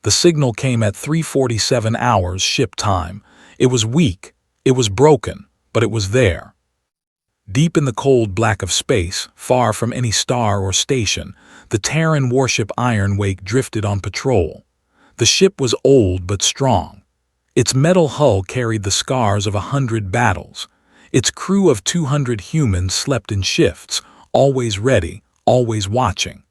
The signal came at 3:47 hours ship time. It was weak, it was broken, but it was there. Deep in the cold black of space, far from any star or station, the Terran warship Iron Wake drifted on patrol. The ship was old but strong. Its metal hull carried the scars of 100 battles. Its crew of 200 humans slept in shifts, always ready, always watching.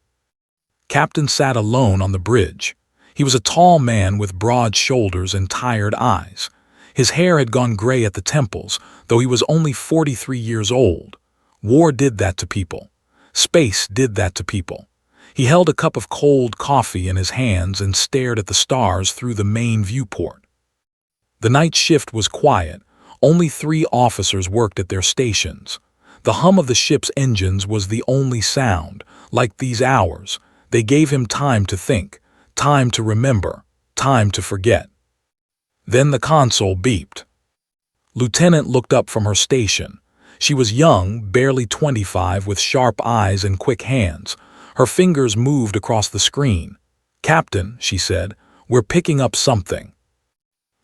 Captain sat alone on the bridge. He was a tall man with broad shoulders and tired eyes. His hair had gone gray at the temples, though he was only 43 years old. War did that to people. Space did that to people. He held a cup of cold coffee in his hands and stared at the stars through the main viewport. The night shift was quiet. Only 3 officers worked at their stations. The hum of the ship's engines was the only sound. Like these hours, they gave him time to think, time to remember, time to forget. Then the console beeped. Lieutenant looked up from her station. She was young, barely 25, with sharp eyes and quick hands. Her fingers moved across the screen. "Captain," she said, "we're picking up something."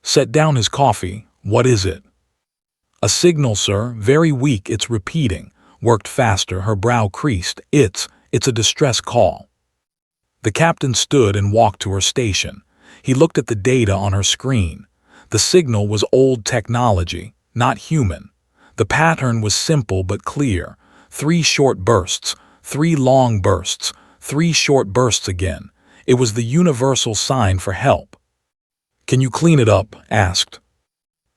Set down his coffee. "What is it?" "A signal, sir. Very weak. It's repeating." Worked faster. Her brow creased. It's a distress call." The captain stood and walked to her station. He looked at the data on her screen. The signal was old technology, not human. The pattern was simple but clear. 3 short bursts, 3 long bursts, 3 short bursts again. It was the universal sign for help. "Can you clean it up?" asked.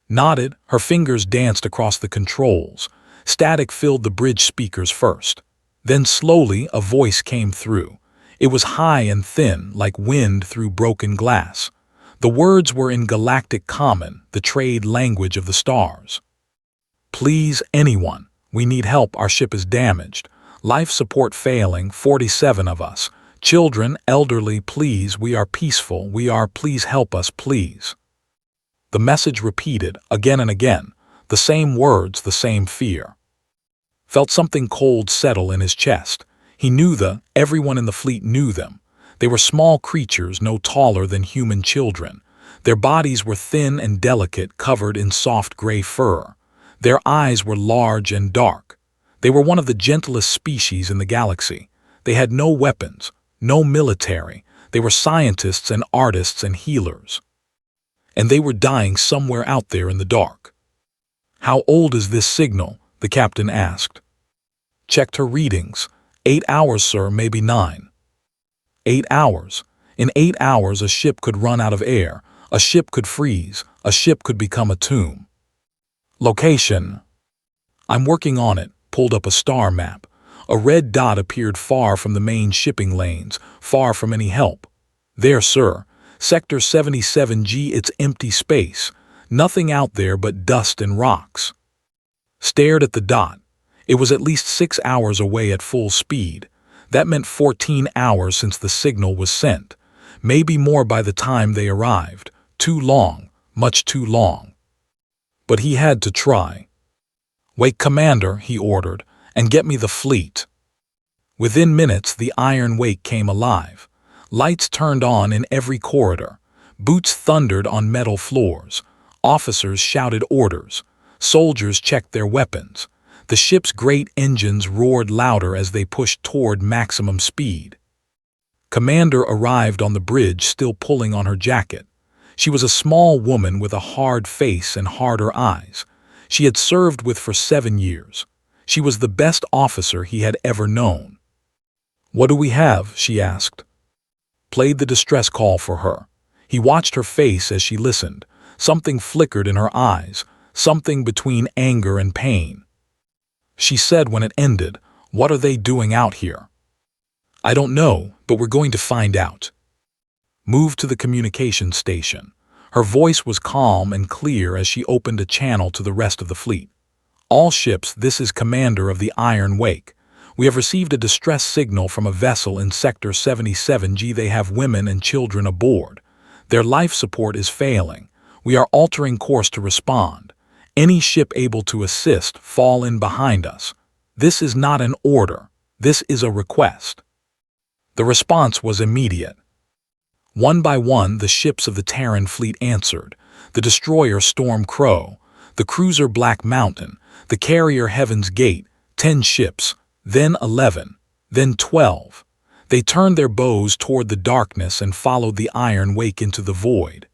Nodded. Her fingers danced across the controls. Static filled the bridge speakers first. Then slowly a voice came through. It was high and thin, like wind through broken glass. The words were in Galactic Common, the trade language of the stars. "Please, anyone. We need help. Our ship is damaged. Life support failing, 47 of us. Children, elderly, please. We are peaceful. We are. Please help us, please." The message repeated, again and again. The same words, the same fear. Felt something cold settle in his chest. He knew everyone in the fleet knew them. They were small creatures no taller than human children. Their bodies were thin and delicate, covered in soft gray fur. Their eyes were large and dark. They were one of the gentlest species in the galaxy. They had no weapons, no military. They were scientists and artists and healers. And they were dying somewhere out there in the dark. "How old is this signal?" the captain asked. Checked her readings. 8 hours, sir, maybe 9. 8 hours. In 8 hours a ship could run out of air, a ship could freeze, a ship could become a tomb. "Location." "I'm working on it." Pulled up a star map. A red dot appeared far from the main shipping lanes, far from any help. "There, sir. Sector 77G. It's empty space. Nothing out there but dust and rocks." Stared at the dot. It was at least 6 hours away at full speed. That meant 14 hours since the signal was sent. Maybe more by the time they arrived. Too long, much too long. But he had to try. "Wake Commander," he ordered, "and get me the fleet." Within minutes, the Iron Wake came alive. Lights turned on in every corridor. Boots thundered on metal floors. Officers shouted orders. Soldiers checked their weapons. The ship's great engines roared louder as they pushed toward maximum speed. Commander arrived on the bridge, still pulling on her jacket. She was a small woman with a hard face and harder eyes. She had served with for 7 years. She was the best officer he had ever known. "What do we have?" she asked. Played the distress call for her. He watched her face as she listened. Something flickered in her eyes, something between anger and pain. She said when it ended, "What are they doing out here?" "I don't know, but we're going to find out." Moved to the communication station. Her voice was calm and clear as she opened a channel to the rest of the fleet. "All ships, this is Commander of the Iron Wake. We have received a distress signal from a vessel in Sector 77G. They have women and children aboard. Their life support is failing. We are altering course to respond. Any ship able to assist, fall in behind us. This is not an order. This is a request." The response was immediate. One by one, the ships of the Terran fleet answered: the destroyer Storm Crow, the cruiser Black Mountain, the carrier Heaven's Gate. 10 ships, then 11, then 12. They turned their bows toward the darkness and followed the Iron Wake into the void.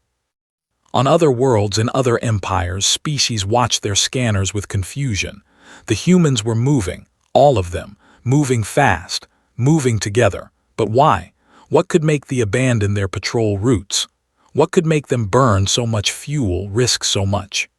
On other worlds and other empires, species watched their scanners with confusion. The humans were moving, all of them, moving fast, moving together. But why? What could make them abandon their patrol routes? What could make them burn so much fuel, risk so much?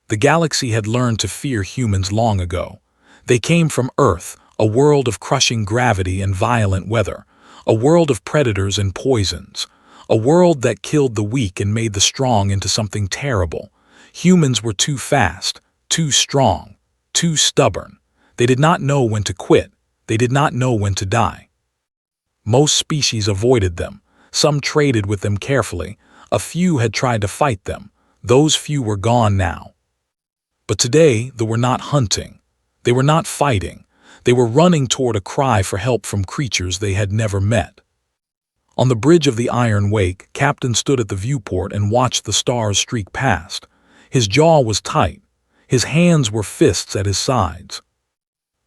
The galaxy had learned to fear humans long ago. They came from Earth, a world of crushing gravity and violent weather, a world of predators and poisons, a world that killed the weak and made the strong into something terrible. Humans were too fast, too strong, too stubborn. They did not know when to quit. They did not know when to die. Most species avoided them. Some traded with them carefully. A few had tried to fight them. Those few were gone now. But today, they were not hunting. They were not fighting. They were running toward a cry for help from creatures they had never met. On the bridge of the Iron Wake, Captain stood at the viewport and watched the stars streak past. His jaw was tight. His hands were fists at his sides.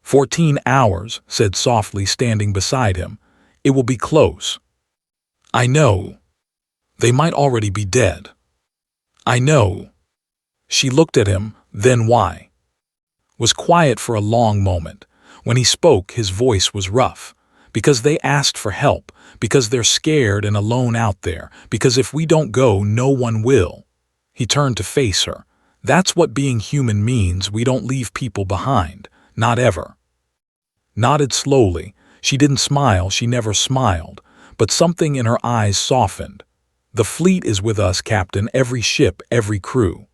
14 hours, said softly, standing beside him. It will be close. I know. They might already be dead. I know. She looked at him, then why? Was quiet for a long moment. When he spoke, his voice was rough. Because they asked for help, because they're scared and alone out there, because if we don't go, no one will. He turned to face her. That's what being human means. We don't leave people behind. Not ever. Nodded slowly. She didn't smile, she never smiled, but something in her eyes softened. The fleet is with us, Captain, every ship, every crew.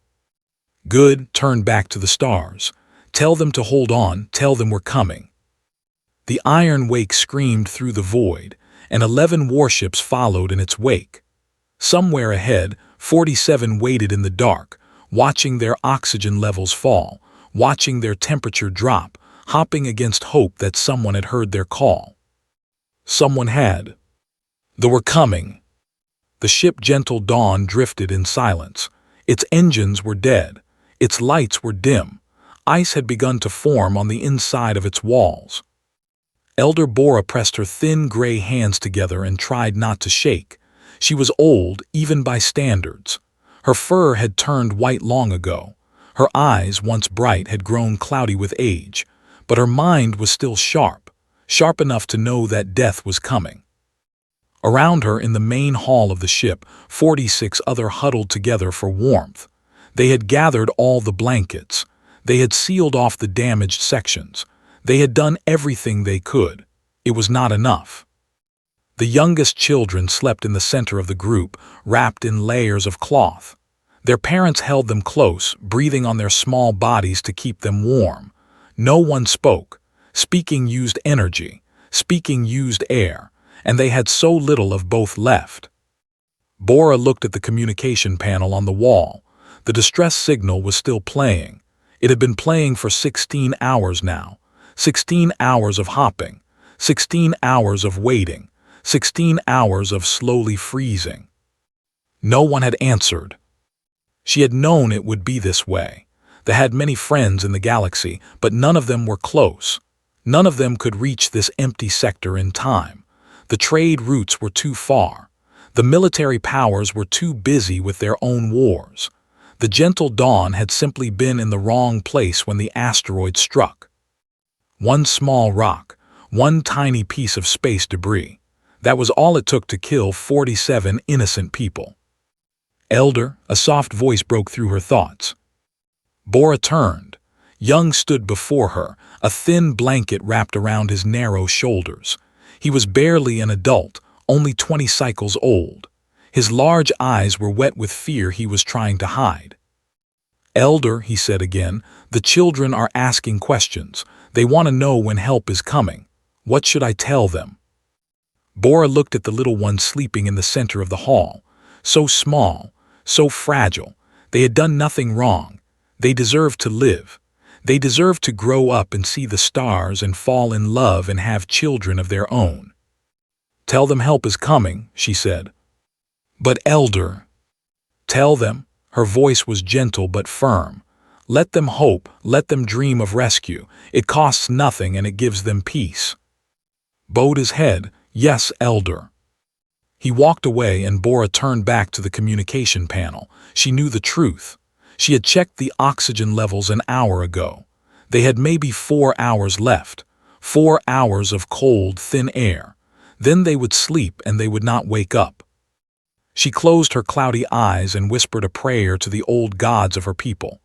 Good, turned back to the stars. Tell them to hold on, tell them we're coming. The Iron Wake screamed through the void, and 11 warships followed in its wake. Somewhere ahead, 47 waited in the dark, watching their oxygen levels fall, watching their temperature drop, hopping against hope that someone had heard their call. Someone had. They were coming. The ship Gentle Dawn drifted in silence. Its engines were dead. Its lights were dim. Ice had begun to form on the inside of its walls. Elder Bora pressed her thin gray hands together and tried not to shake. She was old, even by standards. Her fur had turned white long ago. Her eyes, once bright, had grown cloudy with age. But her mind was still sharp, sharp enough to know that death was coming. Around her in the main hall of the ship, 46 others huddled together for warmth. They had gathered all the blankets. They had sealed off the damaged sections. They had done everything they could. It was not enough. The youngest children slept in the center of the group, wrapped in layers of cloth. Their parents held them close, breathing on their small bodies to keep them warm. No one spoke. Speaking used energy. Speaking used air. And they had so little of both left. Bora looked at the communication panel on the wall. The distress signal was still playing. It had been playing for 16 hours now. 16 hours of hopping, 16 hours of waiting, 16 hours of slowly freezing. No one had answered. She had known it would be this way. They had many friends in the galaxy, but none of them were close. None of them could reach this empty sector in time. The trade routes were too far. The military powers were too busy with their own wars. The Gentle Dawn had simply been in the wrong place when the asteroid struck. One small rock, one tiny piece of space debris. That was all it took to kill 47 innocent people. Elder, a soft voice broke through her thoughts. Bora turned. Young stood before her, a thin blanket wrapped around his narrow shoulders. He was barely an adult, only 20 cycles old. His large eyes were wet with fear he was trying to hide. Elder, he said again, the children are asking questions. They want to know when help is coming. What should I tell them? Bora looked at the little one sleeping in the center of the hall. So small, so fragile. They had done nothing wrong. They deserved to live. They deserved to grow up and see the stars and fall in love and have children of their own. Tell them help is coming, she said. But Elder, tell them, her voice was gentle but firm. Let them hope, let them dream of rescue. It costs nothing and it gives them peace. Bowed his head, yes, Elder. He walked away and Bora turned back to the communication panel. She knew the truth. She had checked the oxygen levels an hour ago. They had maybe 4 hours left. 4 hours of cold, thin air. Then they would sleep and they would not wake up. She closed her cloudy eyes and whispered a prayer to the old gods of her people.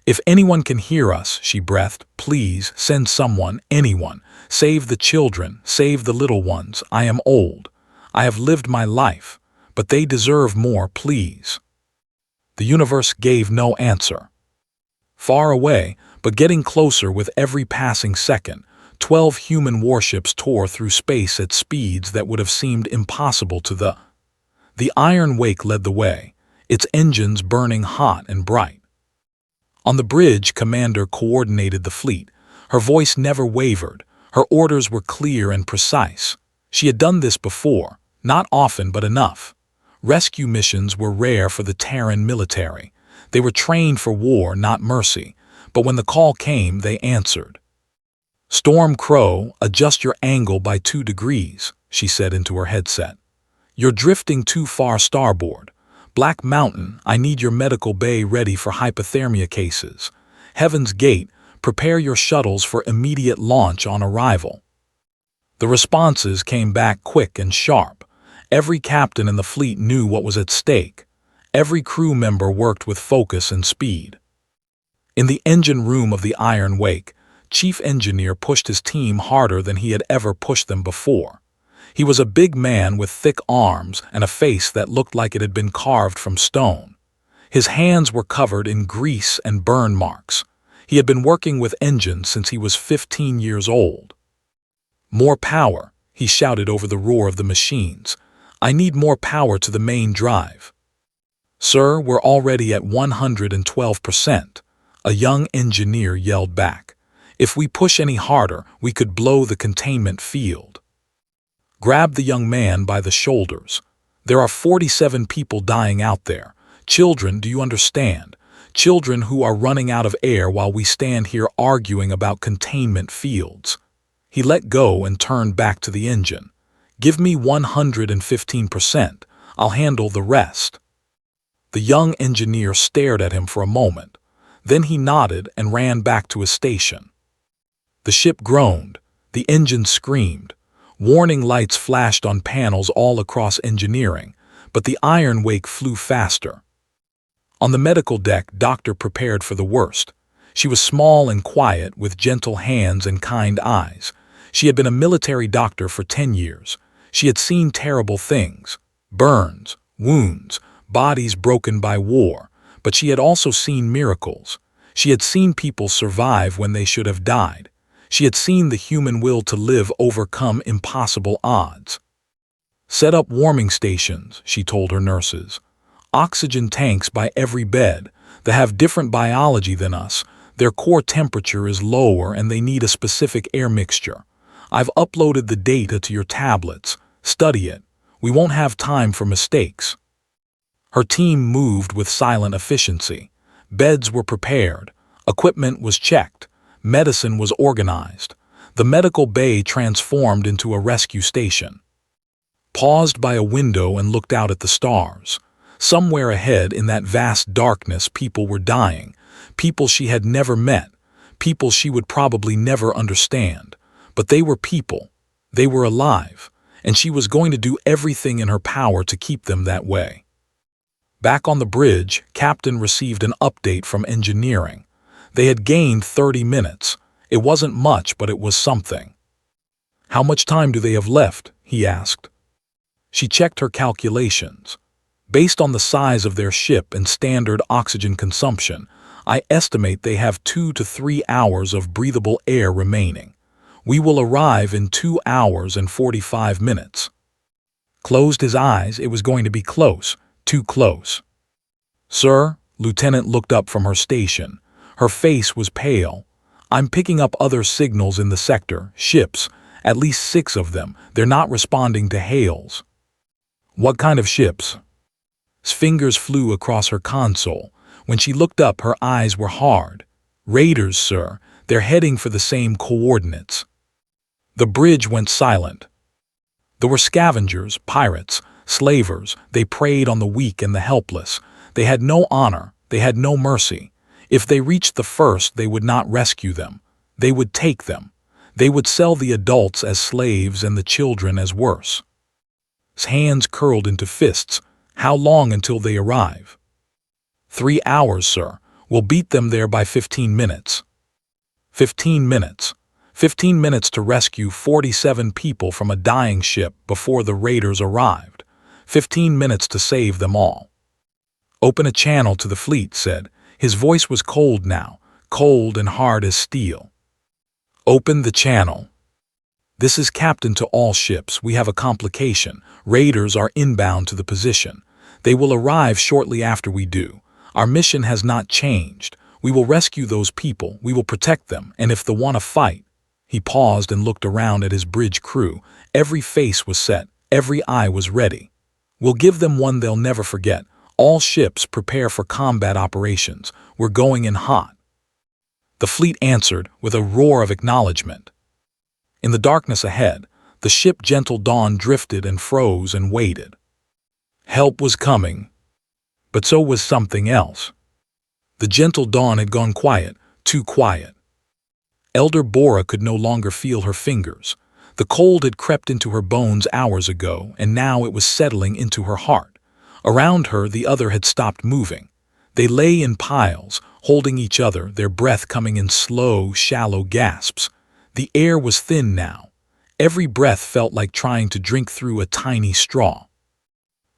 If anyone can hear us, she breathed, please send someone, anyone. Save the children, save the little ones. I am old. I have lived my life, but they deserve more, please. The universe gave no answer. Far away, but getting closer with every passing second, 12 human warships tore through space at speeds that would have seemed impossible to The Iron Wake led the way, its engines burning hot and bright. On the bridge, Commander coordinated the fleet. Her voice never wavered. Her orders were clear and precise. She had done this before, not often but enough. Rescue missions were rare for the Terran military. They were trained for war, not mercy. But when the call came, they answered. Storm Crow, adjust your angle by 2 degrees, she said into her headset. You're drifting too far starboard. Black Mountain, I need your medical bay ready for hypothermia cases. Heaven's Gate, prepare your shuttles for immediate launch on arrival. The responses came back quick and sharp. Every captain in the fleet knew what was at stake. Every crew member worked with focus and speed. In the engine room of the Iron Wake, Chief Engineer pushed his team harder than he had ever pushed them before. He was a big man with thick arms and a face that looked like it had been carved from stone. His hands were covered in grease and burn marks. He had been working with engines since he was 15 years old. More power, he shouted over the roar of the machines. I need more power to the main drive. Sir, we're already at 112%, a young engineer yelled back. If we push any harder, we could blow the containment field. Grab the young man by the shoulders. There are 47 people dying out there. Children, do you understand? Children who are running out of air while we stand here arguing about containment fields. He let go and turned back to the engine. Give me 115%. I'll handle the rest. The young engineer stared at him for a moment. Then he nodded and ran back to his station. The ship groaned. The engine screamed. Warning lights flashed on panels all across engineering, but the Iron Wake flew faster. On the medical deck, Doctor prepared for the worst. She was small and quiet, with gentle hands and kind eyes. She had been a military doctor for 10 years. She had seen terrible things, burns, wounds, bodies broken by war, but she had also seen miracles. She had seen people survive when they should have died. She had seen the human will to live overcome impossible odds. Set up warming stations, she told her nurses. Oxygen tanks by every bed. They have different biology than us. Their core temperature is lower and they need a specific air mixture. I've uploaded the data to your tablets. Study it. We won't have time for mistakes. Her team moved with silent efficiency. Beds were prepared. Equipment was checked. Medicine was organized. The medical bay transformed into a rescue station. Paused by a window and looked out at the stars. Somewhere ahead in that vast darkness, people were dying. People she had never met. People she would probably never understand. But they were people. They were alive. And she was going to do everything in her power to keep them that way. Back on the bridge, Captain received an update from engineering. They had gained 30 minutes. It wasn't much, but it was something. How much time do they have left? He asked. She checked her calculations. Based on the size of their ship and standard oxygen consumption, I estimate they have 2 to 3 hours of breathable air remaining. We will arrive in 2 hours and 45 minutes. Closed his eyes. It was going to be close, too close. Sir, Lieutenant looked up from her station. Her face was pale. I'm picking up other signals in the sector, ships, at least 6 of them. They're not responding to hails. What kind of ships? Fingers flew across her console. When she looked up, her eyes were hard. Raiders, sir. They're heading for the same coordinates. The bridge went silent. There were scavengers, pirates, slavers. They preyed on the weak and the helpless. They had no honor. They had no mercy. If they reached the first, they would not rescue them. They would take them. They would sell the adults as slaves and the children as worse. His hands curled into fists. How long until they arrive? 3 hours, sir. We'll beat them there by 15 minutes. 15 minutes. 15 minutes to rescue 47 people from a dying ship before the raiders arrived. 15 minutes to save them all. Open a channel to the fleet, said. His voice was cold now, cold and hard as steel. Open the channel. This is Captain to all ships. We have a complication. Raiders are inbound to the position. They will arrive shortly after we do. Our mission has not changed. We will rescue those people. We will protect them. And if they want to fight. He paused and looked around at his bridge crew. Every face was set. Every eye was ready. We'll give them one they'll never forget. All ships prepare for combat operations. We're going in hot. The fleet answered with a roar of acknowledgement. In the darkness ahead, the ship Gentle Dawn drifted and froze and waited. Help was coming, but so was something else. The Gentle Dawn had gone quiet, too quiet. Elder Bora could no longer feel her fingers. The cold had crept into her bones hours ago, and now it was settling into her heart. Around her, the other had stopped moving. They lay in piles, holding each other, their breath coming in slow, shallow gasps. The air was thin now. Every breath felt like trying to drink through a tiny straw.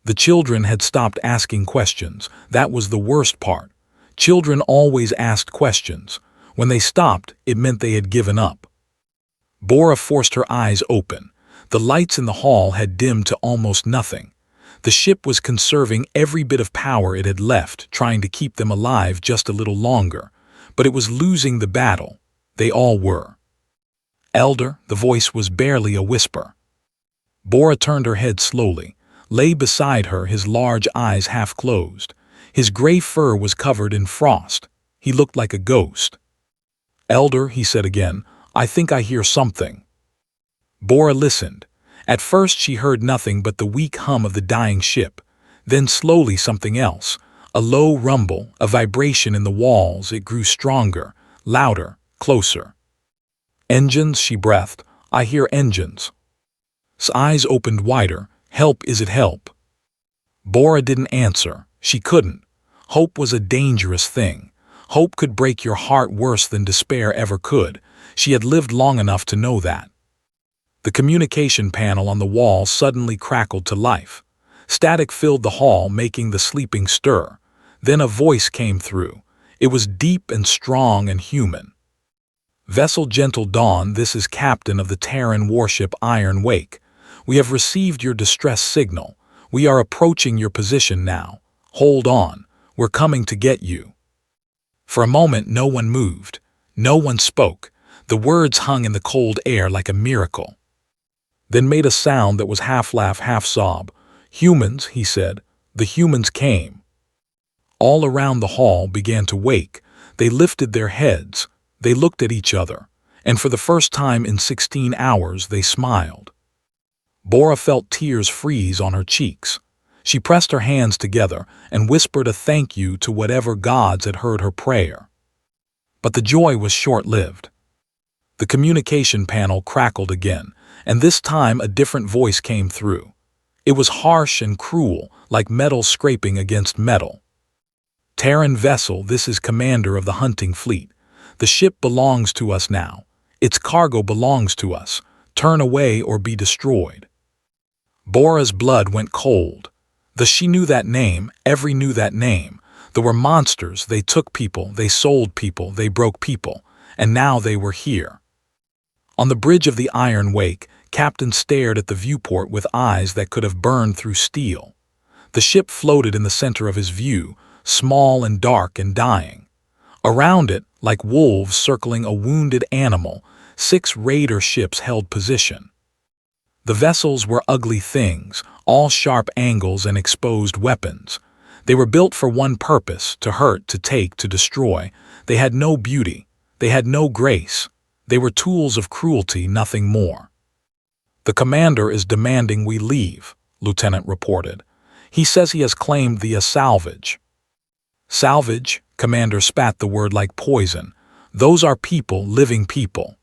The children had stopped asking questions. That was the worst part. Children always asked questions. When they stopped, it meant they had given up. Bora forced her eyes open. The lights in the hall had dimmed to almost nothing. The ship was conserving every bit of power it had left, trying to keep them alive just a little longer. But it was losing the battle. They all were. Elder, the voice was barely a whisper. Bora turned her head slowly, lay beside her, his large eyes half closed. His gray fur was covered in frost. He looked like a ghost. Elder, he said again, I think I hear something. Bora listened. At first she heard nothing but the weak hum of the dying ship. Then slowly something else. A low rumble, a vibration in the walls. It grew stronger, louder, closer. Engines, she breathed. I hear engines. His eyes opened wider. Help, is it help? Bora didn't answer. She couldn't. Hope was a dangerous thing. Hope could break your heart worse than despair ever could. She had lived long enough to know that. The communication panel on the wall suddenly crackled to life. Static filled the hall, making the sleeping stir. Then a voice came through. It was deep and strong and human. Vessel Gentle Dawn, this is Captain of the Terran warship Iron Wake. We have received your distress signal. We are approaching your position now. Hold on. We're coming to get you. For a moment, no one moved. No one spoke. The words hung in the cold air like a miracle. Then made a sound that was half laugh, half sob. Humans, he said. The humans came. All around the hall began to wake. They lifted their heads. They looked at each other, and for the first time in 16 hours they smiled. Bora felt tears freeze on her cheeks. She pressed her hands together and whispered a thank you to whatever gods had heard her prayer. But the joy was short-lived. The communication panel crackled again, and this time a different voice came through. It was harsh and cruel, like metal scraping against metal. Terran vessel, this is commander of the hunting fleet. The ship belongs to us now. Its cargo belongs to us. Turn away or be destroyed. Bora's blood went cold. She knew that name, every knew that name. There were monsters, they took people, they sold people, they broke people, and now they were here. On the bridge of the Iron Wake, Captain stared at the viewport with eyes that could have burned through steel. The ship floated in the center of his view, small and dark and dying. Around it, like wolves circling a wounded animal, 6 raider ships held position. The vessels were ugly things, all sharp angles and exposed weapons. They were built for one purpose: to hurt, to take, to destroy. They had no beauty. They had no grace. They were tools of cruelty, nothing more. "The commander is demanding we leave," Lieutenant reported. "He says he has claimed the salvage." "Salvage?" Commander spat the word like poison. "Those are people, living people."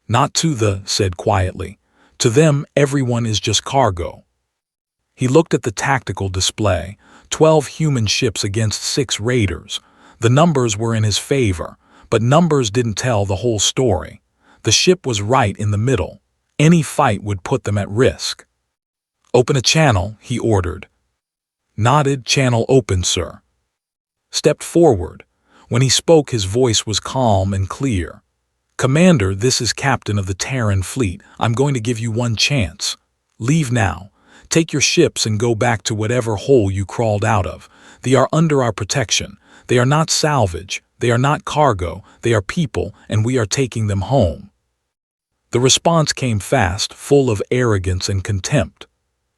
"Not to the," said quietly. "To them, everyone is just cargo." He looked at the tactical display. 12 human ships against 6 raiders. The numbers were in his favor, but numbers didn't tell the whole story. The ship was right in the middle. Any fight would put them at risk. "Open a channel," he ordered. Nodded. "Channel open, sir." Stepped forward. When he spoke, his voice was calm and clear. "Commander, this is Captain of the Terran Fleet. I'm going to give you one chance. Leave now. Take your ships and go back to whatever hole you crawled out of. They are under our protection. They are not salvage. They are not cargo. They are people, and we are taking them home." The response came fast, full of arrogance and contempt.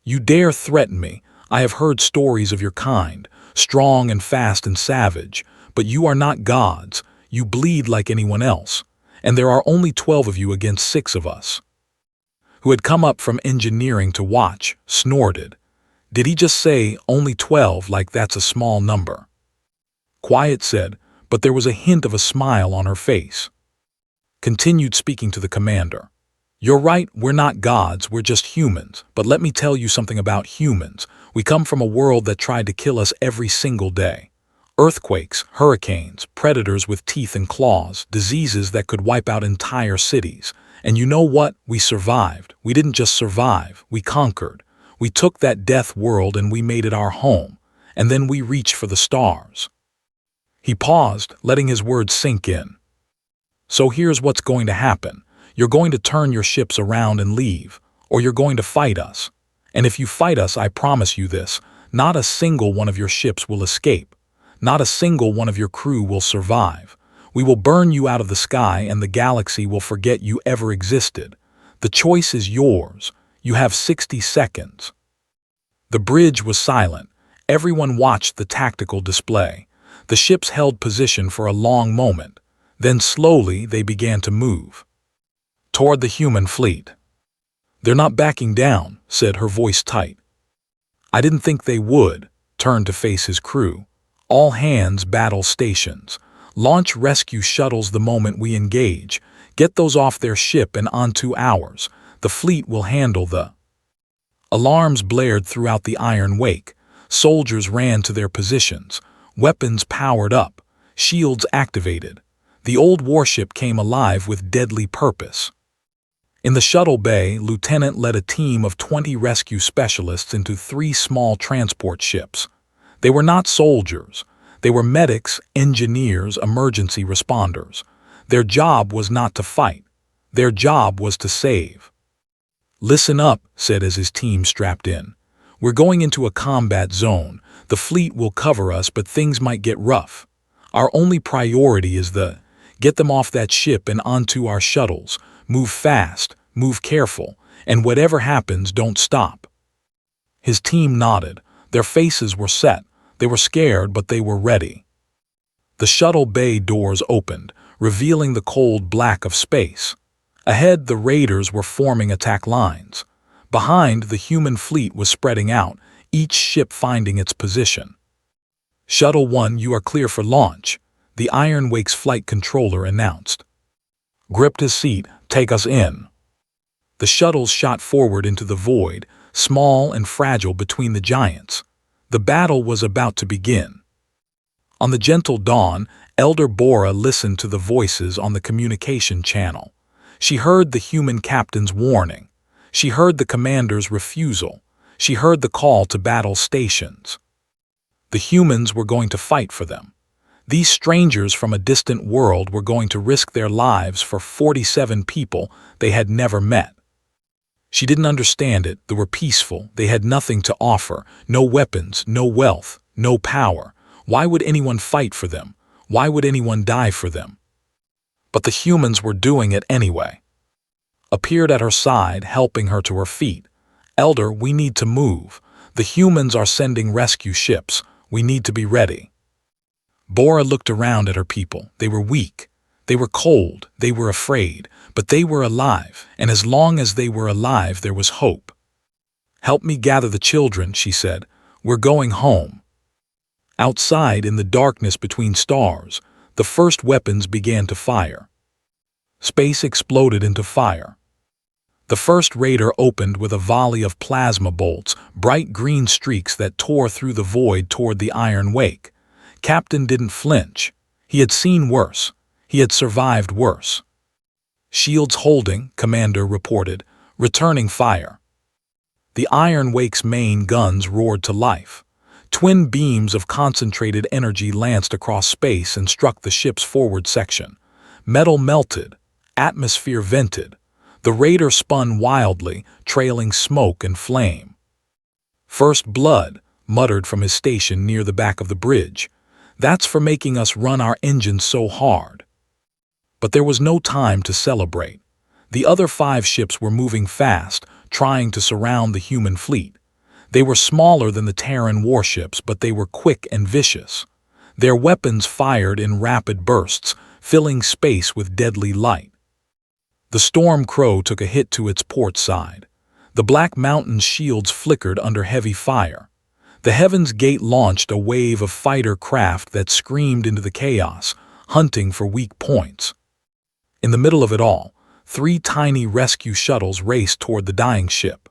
"You dare threaten me? I have heard stories of your kind, strong and fast and savage, but you are not gods. You bleed like anyone else, and there are only 12 of you against 6 of us." Who had come up from engineering to watch, snorted. "Did he just say only 12, like that's a small number?" Quiet said, but there was a hint of a smile on her face. Continued speaking to the commander. "You're right, we're not gods, we're just humans, but let me tell you something about humans. We come from a world that tried to kill us every single day. Earthquakes, hurricanes, predators with teeth and claws, diseases that could wipe out entire cities. And you know what? We survived. We didn't just survive, we conquered. We took that death world and we made it our home. And then we reached for the stars." He paused, letting his words sink in. "So here's what's going to happen. You're going to turn your ships around and leave, or you're going to fight us. And if you fight us, I promise you this, not a single one of your ships will escape. Not a single one of your crew will survive. We will burn you out of the sky and the galaxy will forget you ever existed. The choice is yours. You have 60 seconds. The bridge was silent. Everyone watched the tactical display. The ships held position for a long moment. Then slowly they began to move. Toward the human fleet. "They're not backing down," said her voice tight. "I didn't think they would," turned to face his crew. "All hands battle stations. Launch rescue shuttles the moment we engage. Get those off their ship and onto ours. The fleet will handle the—" Alarms blared throughout the Iron Wake. Soldiers ran to their positions. Weapons powered up. Shields activated. The old warship came alive with deadly purpose. In the shuttle bay, Lieutenant led a team of 20 rescue specialists into 3 small transport ships. They were not soldiers. They were medics, engineers, emergency responders. Their job was not to fight. Their job was to save. "Listen up," said as his team strapped in. "We're going into a combat zone. The fleet will cover us, but things might get rough. Our only priority is get them off that ship and onto our shuttles. Move fast, move careful, and whatever happens, don't stop." His team nodded. Their faces were set. They were scared, but they were ready. The shuttle bay doors opened, revealing the cold black of space. Ahead, the raiders were forming attack lines. Behind, the human fleet was spreading out, each ship finding its position. "Shuttle 1, you are clear for launch," the Iron Wake's flight controller announced. Gripped his seat. "Take us in." The shuttles shot forward into the void, small and fragile between the giants. The battle was about to begin. On the gentle dawn, Elder Bora listened to the voices on the communication channel. She heard the human captain's warning. She heard the commander's refusal. She heard the call to battle stations. The humans were going to fight for them. These strangers from a distant world were going to risk their lives for 47 people they had never met. She didn't understand it. They were peaceful. They had nothing to offer. No weapons, no wealth, no power. Why would anyone fight for them? Why would anyone die for them? But the humans were doing it anyway. Appeared at her side, helping her to her feet. "Elder, we need to move. The humans are sending rescue ships. We need to be ready." Bora looked around at her people. They were weak. They were cold. They were afraid. But they were alive, and as long as they were alive, there was hope. "Help me gather the children," she said. "We're going home." Outside, in the darkness between stars, the first weapons began to fire. Space exploded into fire. The first raider opened with a volley of plasma bolts, bright green streaks that tore through the void toward the Iron Wake. Captain didn't flinch. He had seen worse. He had survived worse. "Shields holding," Commander reported, returning fire. The Iron Wake's main guns roared to life. Twin beams of concentrated energy lanced across space and struck the ship's forward section. Metal melted. Atmosphere vented. The raider spun wildly, trailing smoke and flame. "First blood," muttered from his station near the back of the bridge. "That's for making us run our engines so hard." But there was no time to celebrate. The other 5 ships were moving fast, trying to surround the human fleet. They were smaller than the Terran warships, but they were quick and vicious. Their weapons fired in rapid bursts, filling space with deadly light. The Storm Crow took a hit to its port side. The Black Mountain's shields flickered under heavy fire. The Heaven's Gate launched a wave of fighter craft that screamed into the chaos, hunting for weak points. In the middle of it all, 3 tiny rescue shuttles raced toward the dying ship.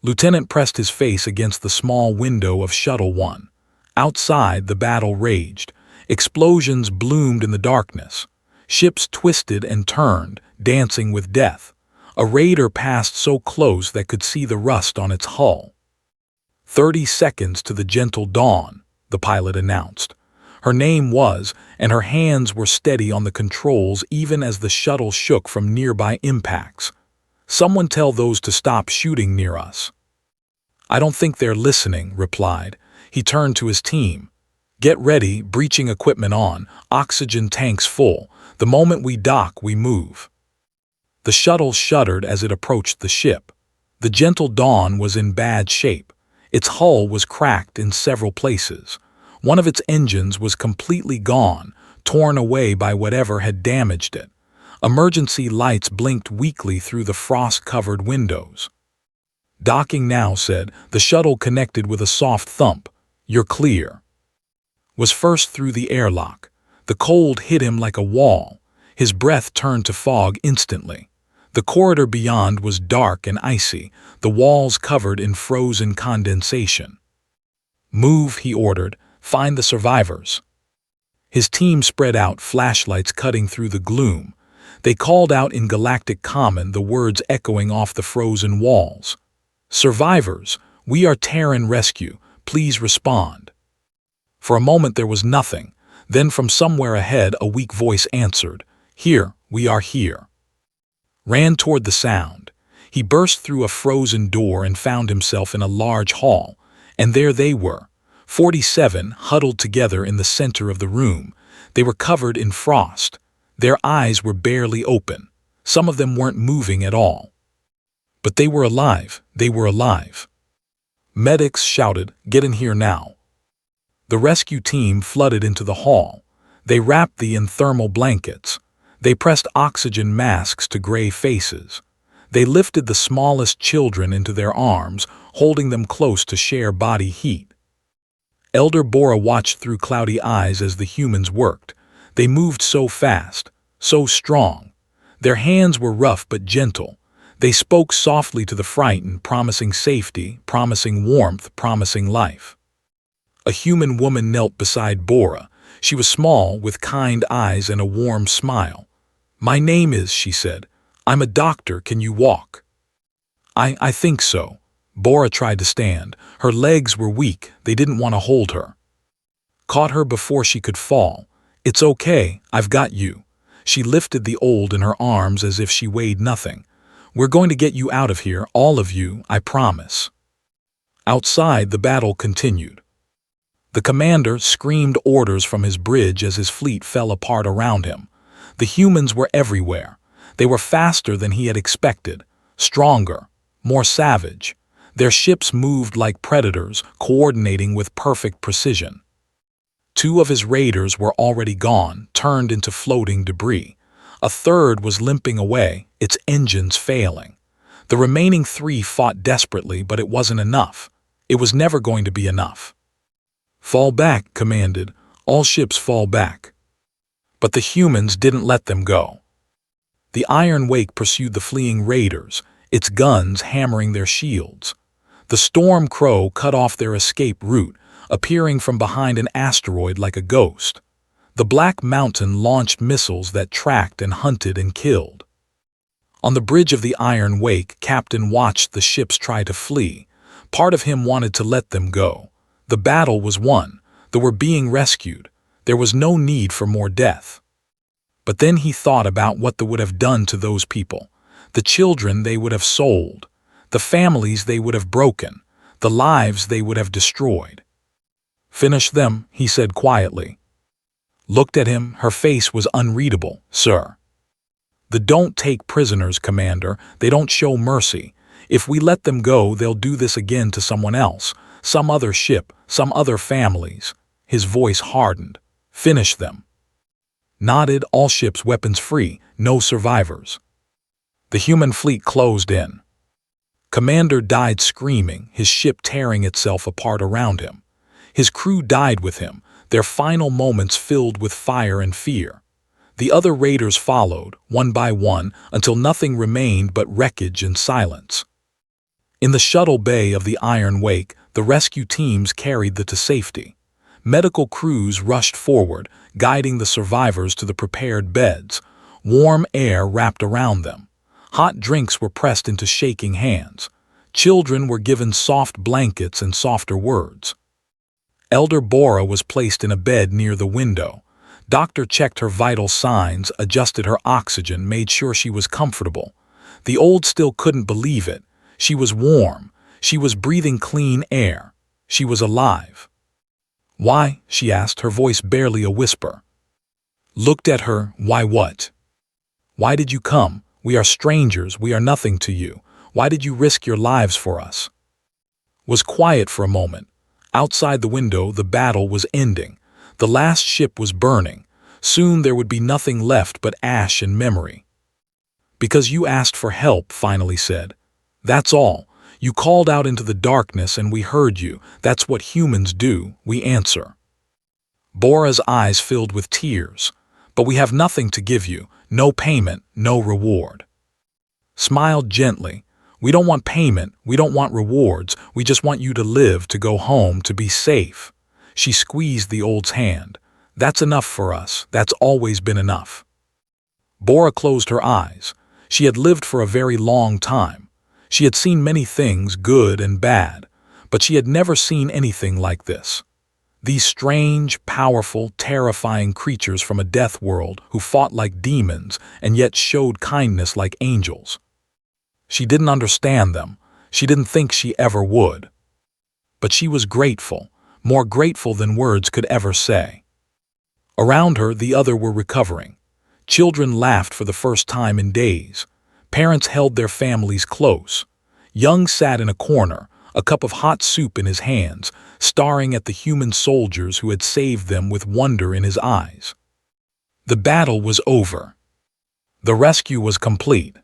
Lieutenant pressed his face against the small window of Shuttle 1. Outside, the battle raged. Explosions bloomed in the darkness. Ships twisted and turned, dancing with death. A raider passed so close that could see the rust on its hull. 30 seconds to the gentle dawn, the pilot announced. Her name was, and her hands were steady on the controls even as the shuttle shook from nearby impacts. "Someone tell those to stop shooting near us." "I don't think they're listening," replied. He turned to his team. "Get ready, breaching equipment on, oxygen tanks full. The moment we dock, we move." The shuttle shuddered as it approached the ship. The Gentle Dawn was in bad shape. Its hull was cracked in several places. One of its engines was completely gone, torn away by whatever had damaged it. Emergency lights blinked weakly through the frost-covered windows. "Docking now," said. The shuttle connected with a soft thump. "You're clear." Was first through the airlock. The cold hit him like a wall. His breath turned to fog instantly. The corridor beyond was dark and icy, the walls covered in frozen condensation. "Move," he ordered. "Find the survivors." His team spread out, flashlights cutting through the gloom. They called out in Galactic Common, the words echoing off the frozen walls. "Survivors, we are Terran Rescue. Please respond." For a moment there was nothing. Then from somewhere ahead a weak voice answered, "Here, we are here." Ran toward the sound. He burst through a frozen door and found himself in a large hall. And there they were, 47 huddled together in the center of the room. They were covered in frost. Their eyes were barely open. Some of them weren't moving at all. But they were alive. They were alive. Medics shouted, "Get in here now." The rescue team flooded into the hall. They wrapped them in thermal blankets. They pressed oxygen masks to gray faces. They lifted the smallest children into their arms, holding them close to share body heat. Elder Bora watched through cloudy eyes as the humans worked. They moved so fast, so strong. Their hands were rough but gentle. They spoke softly to the frightened, promising safety, promising warmth, promising life. A human woman knelt beside Bora. She was small, with kind eyes and a warm smile. "My name is," she said. "I'm a doctor. Can you walk?" I think so." Bora tried to stand. Her legs were weak. They didn't want to hold her. Caught her before she could fall. "It's okay. I've got you." She lifted the old in her arms as if she weighed nothing. "We're going to get you out of here, all of you, I promise." Outside, the battle continued. The commander screamed orders from his bridge as his fleet fell apart around him. The humans were everywhere. They were faster than he had expected, stronger, more savage. Their ships moved like predators, coordinating with perfect precision. Two of his raiders were already gone, turned into floating debris. A third was limping away, its engines failing. The remaining three fought desperately, but it wasn't enough. It was never going to be enough. "Fall back," commanded. "All ships fall back." But the humans didn't let them go. The Iron Wake pursued the fleeing raiders, its guns hammering their shields. The Storm Crow cut off their escape route, appearing from behind an asteroid like a ghost. The Black Mountain launched missiles that tracked and hunted and killed. On the bridge of the Iron Wake, Captain watched the ships try to flee. Part of him wanted to let them go. The battle was won. They were being rescued. There was no need for more death. But then he thought about what they would have done to those people. The children they would have sold. The families they would have broken. The lives they would have destroyed. "Finish them," he said quietly. Looked at him, her face was unreadable. "Sir." "The don't take prisoners, Commander. They don't show mercy. If we let them go, they'll do this again to someone else, some other ship, some other families." His voice hardened. "Finish them." Nodded, all ships weapons free, no survivors. The human fleet closed in. Commander died screaming, his ship tearing itself apart around him. His crew died with him, their final moments filled with fire and fear. The other raiders followed, one by one, until nothing remained but wreckage and silence. In the shuttle bay of the Iron Wake, the rescue teams carried them to safety. Medical crews rushed forward, guiding the survivors to the prepared beds. Warm air wrapped around them. Hot drinks were pressed into shaking hands. Children were given soft blankets and softer words. Elder Bora was placed in a bed near the window. Doctor checked her vital signs, adjusted her oxygen, made sure she was comfortable. The old still couldn't believe it. She was warm. She was breathing clean air. She was alive. "Why?" she asked, her voice barely a whisper. Looked at her. "Why what? Why did you come? We are strangers. We are nothing to you. Why did you risk your lives for us?" Was quiet for a moment. Outside the window, the battle was ending. The last ship was burning. Soon there would be nothing left but ash and memory. "Because you asked for help," finally said. "That's all. You called out into the darkness and we heard you. That's what humans do. We answer." Bora's eyes filled with tears. "But we have nothing to give you. No payment, no reward." Smiled gently. "We don't want payment. We don't want rewards. We just want you to live, to go home, to be safe." She squeezed the old's hand. "That's enough for us. That's always been enough." Bora closed her eyes. She had lived for a very long time. She had seen many things, good and bad, but she had never seen anything like this. These strange, powerful, terrifying creatures from a death world who fought like demons and yet showed kindness like angels. She didn't understand them. She didn't think she ever would. But she was grateful, more grateful than words could ever say. Around her, the other were recovering. Children laughed for the first time in days. Parents held their families close. Young sat in a corner, a cup of hot soup in his hands, staring at the human soldiers who had saved them with wonder in his eyes. The battle was over. The rescue was complete.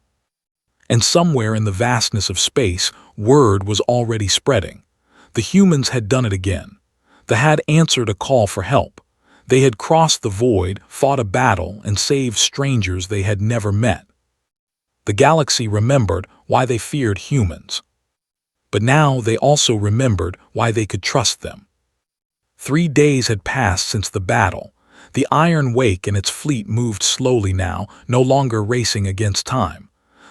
And somewhere in the vastness of space, word was already spreading. The humans had done it again. They had answered a call for help. They had crossed the void, fought a battle, and saved strangers they had never met. The galaxy remembered why they feared humans. But now they also remembered why they could trust them. 3 days had passed since the battle. The Iron Wake and its fleet moved slowly now, no longer racing against time.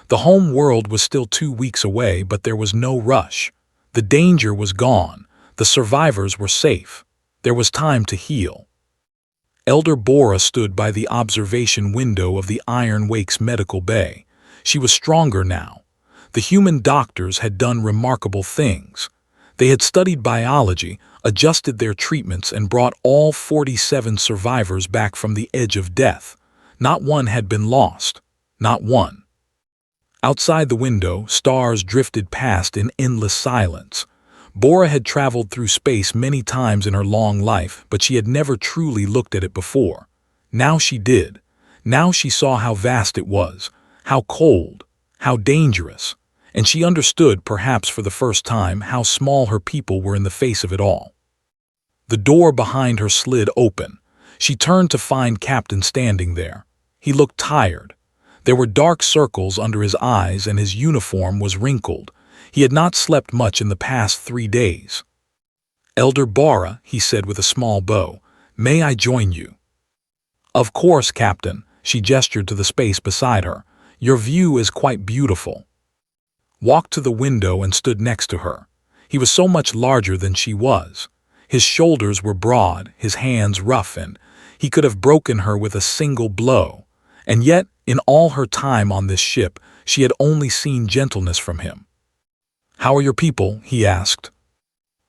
The home world was still 2 weeks away, but there was no rush. The danger was gone. The survivors were safe. There was time to heal. Elder Bora stood by the observation window of the Iron Wake's medical bay. She was stronger now. The human doctors had done remarkable things. They had studied biology, adjusted their treatments, and brought all 47 survivors back from the edge of death. Not one had been lost. Not one. Outside the window, stars drifted past in endless silence. Bora had traveled through space many times in her long life, but she had never truly looked at it before. Now she did. Now she saw how vast it was, how cold, how dangerous, and she understood, perhaps for the first time, how small her people were in the face of it all. The door behind her slid open. She turned to find Captain standing there. He looked tired. There were dark circles under his eyes and his uniform was wrinkled. He had not slept much in the past 3 days. "Elder Bora," he said with a small bow, "may I join you?" "Of course, Captain," she gestured to the space beside her. "Your view is quite beautiful." Walked to the window and stood next to her. He was so much larger than she was. His shoulders were broad, his hands rough, and he could have broken her with a single blow. And yet, in all her time on this ship, she had only seen gentleness from him. "How are your people?" he asked.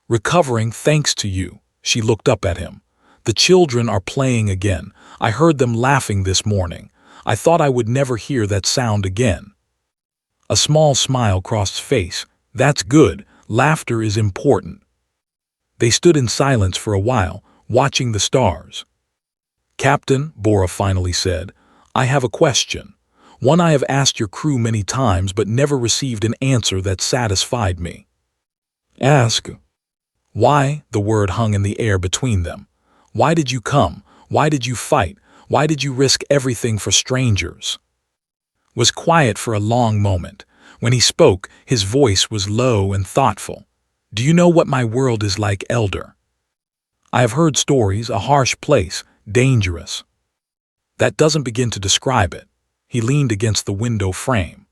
"Recovering thanks to you." She looked up at him. "The children are playing again. I heard them laughing this morning. I thought I would never hear that sound again." A small smile crossed his face. "That's good. Laughter is important." They stood in silence for a while, watching the stars. "Captain," Bora finally said, "I have a question. One I have asked your crew many times but never received an answer that satisfied me." "Ask." "Why?" The word hung in the air between them. "Why did you come? Why did you fight? Why did you risk everything for strangers?" Was quiet for a long moment. When he spoke, his voice was low and thoughtful. "Do you know what my world is like, Elder? I have heard stories, a harsh place, dangerous. That doesn't begin to describe it." He leaned against the window frame.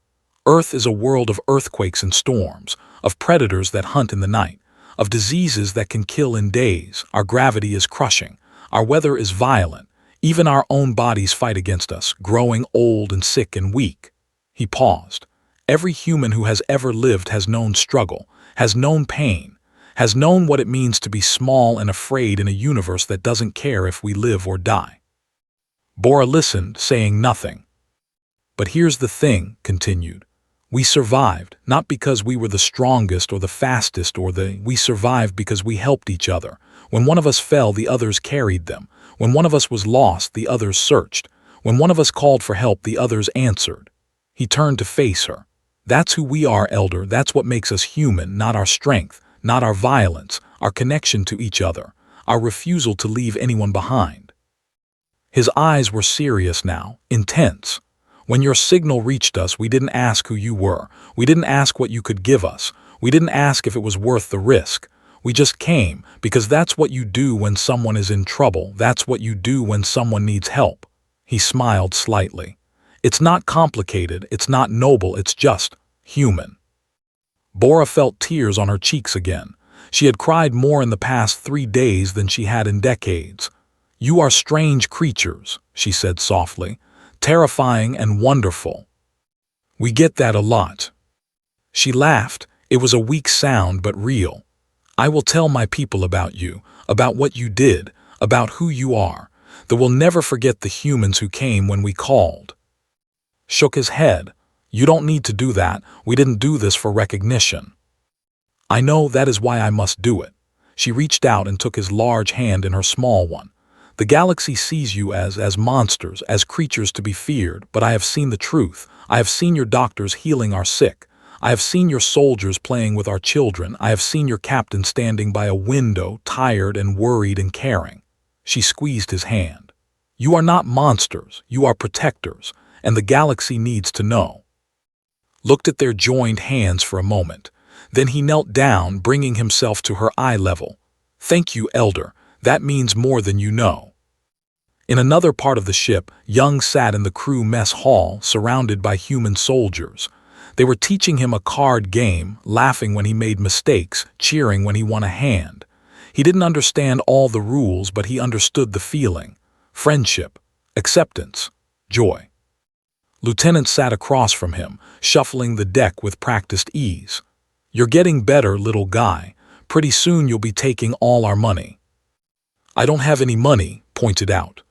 "Earth is a world of earthquakes and storms, of predators that hunt in the night, of diseases that can kill in days. Our gravity is crushing. Our weather is violent. Even our own bodies fight against us, growing old and sick and weak." He paused. "Every human who has ever lived has known struggle, has known pain, has known what it means to be small and afraid in a universe that doesn't care if we live or die." Bora listened, saying nothing. "But here's the thing," continued. "We survived, not because we were the strongest or the fastest we survived because we helped each other. When one of us fell, the others carried them. When one of us was lost, the others searched. When one of us called for help, the others answered." He turned to face her. "That's who we are, Elder. That's what makes us human, not our strength, not our violence, our connection to each other, our refusal to leave anyone behind." His eyes were serious now, intense. "When your signal reached us, we didn't ask who you were. We didn't ask what you could give us. We didn't ask if it was worth the risk. We just came, because that's what you do when someone is in trouble. That's what you do when someone needs help." He smiled slightly. "It's not complicated, it's not noble, it's just human." Bora felt tears on her cheeks again. She had cried more in the past 3 days than she had in decades. "You are strange creatures," she said softly, "terrifying and wonderful. We get that a lot." She laughed. It was a weak sound but real. "I will tell my people about you, about what you did, about who you are. They will never forget the humans who came when we called." Shook his head. "You don't need to do that. We didn't do this for recognition." "I know, that is why I must do it." She reached out and took his large hand in her small one. "The galaxy sees you as monsters, as creatures to be feared, but I have seen the truth. I have seen your doctors healing our sick. I have seen your soldiers playing with our children. I have seen your captain standing by a window, tired and worried and caring." She squeezed his hand. "You are not monsters, you are protectors, and the galaxy needs to know." Looked at their joined hands for a moment. Then he knelt down, bringing himself to her eye level. "Thank you, Elder. That means more than you know." In another part of the ship, Young sat in the crew mess hall, surrounded by human soldiers. They were teaching him a card game, laughing when he made mistakes, cheering when he won a hand. He didn't understand all the rules, but he understood the feeling. Friendship, acceptance, joy. Lieutenant sat across from him, shuffling the deck with practiced ease. "You're getting better, little guy. Pretty soon you'll be taking all our money." "I don't have any money," pointed out.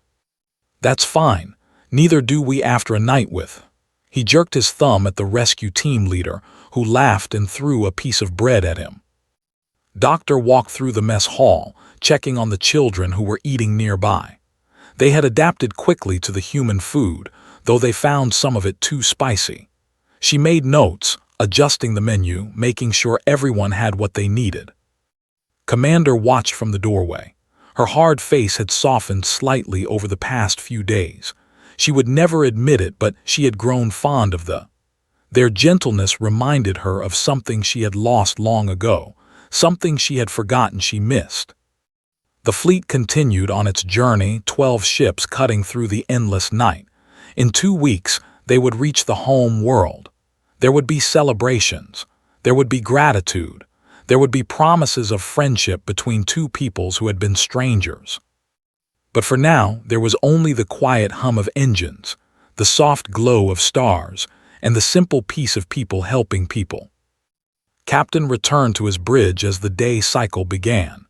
"That's fine. Neither do we after a night with." He jerked his thumb at the rescue team leader, who laughed and threw a piece of bread at him. Doctor walked through the mess hall, checking on the children who were eating nearby. They had adapted quickly to the human food, though they found some of it too spicy. She made notes, adjusting the menu, making sure everyone had what they needed. Commander watched from the doorway. Her hard face had softened slightly over the past few days. She would never admit it, but she had grown fond of their gentleness reminded her of something she had lost long ago, something she had forgotten she missed. The fleet continued on its journey, 12 ships cutting through the endless night. In 2 weeks, they would reach the home world. There would be celebrations. There would be gratitude. There would be promises of friendship between two peoples who had been strangers. But for now, there was only the quiet hum of engines, the soft glow of stars, and the simple peace of people helping people. Captain returned to his bridge as the day cycle began.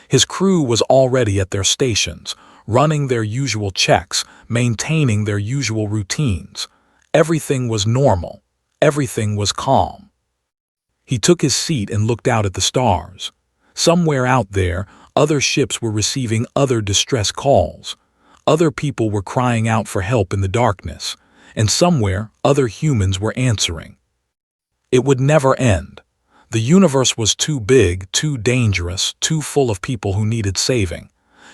His crew was already at their stations, running their usual checks, maintaining their usual routines. Everything was normal. Everything was calm. He took his seat and looked out at the stars. Somewhere out there, other ships were receiving other distress calls. Other people were crying out for help in the darkness, and somewhere other humans were answering. It would never end. The universe was too big, too dangerous, too full of people who needed saving.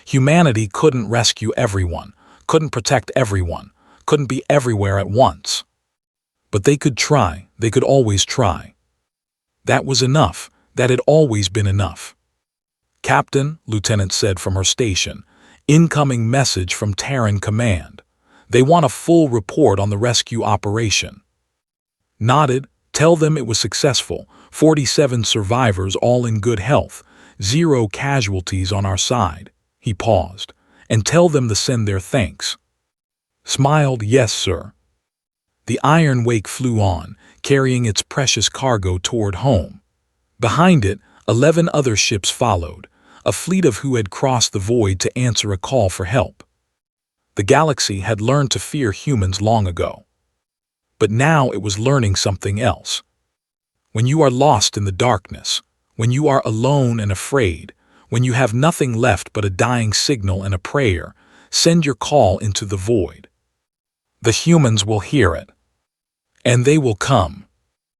Humanity couldn't rescue everyone, couldn't protect everyone, couldn't be everywhere at once. But they could try, they could always try. That was enough, that had always been enough. "Captain," Lieutenant said from her station, "incoming message from Terran Command. They want a full report on the rescue operation." Nodded. "Tell them it was successful, 47 survivors all in good health, 0 casualties on our side." He paused. "And tell them to send their thanks." Smiled. "Yes, sir." The Iron Wake flew on, carrying its precious cargo toward home. Behind it, 11 other ships followed, a fleet of who had crossed the void to answer a call for help. The galaxy had learned to fear humans long ago. But now it was learning something else. When you are lost in the darkness, when you are alone and afraid, when you have nothing left but a dying signal and a prayer, send your call into the void. The humans will hear it. And they will come.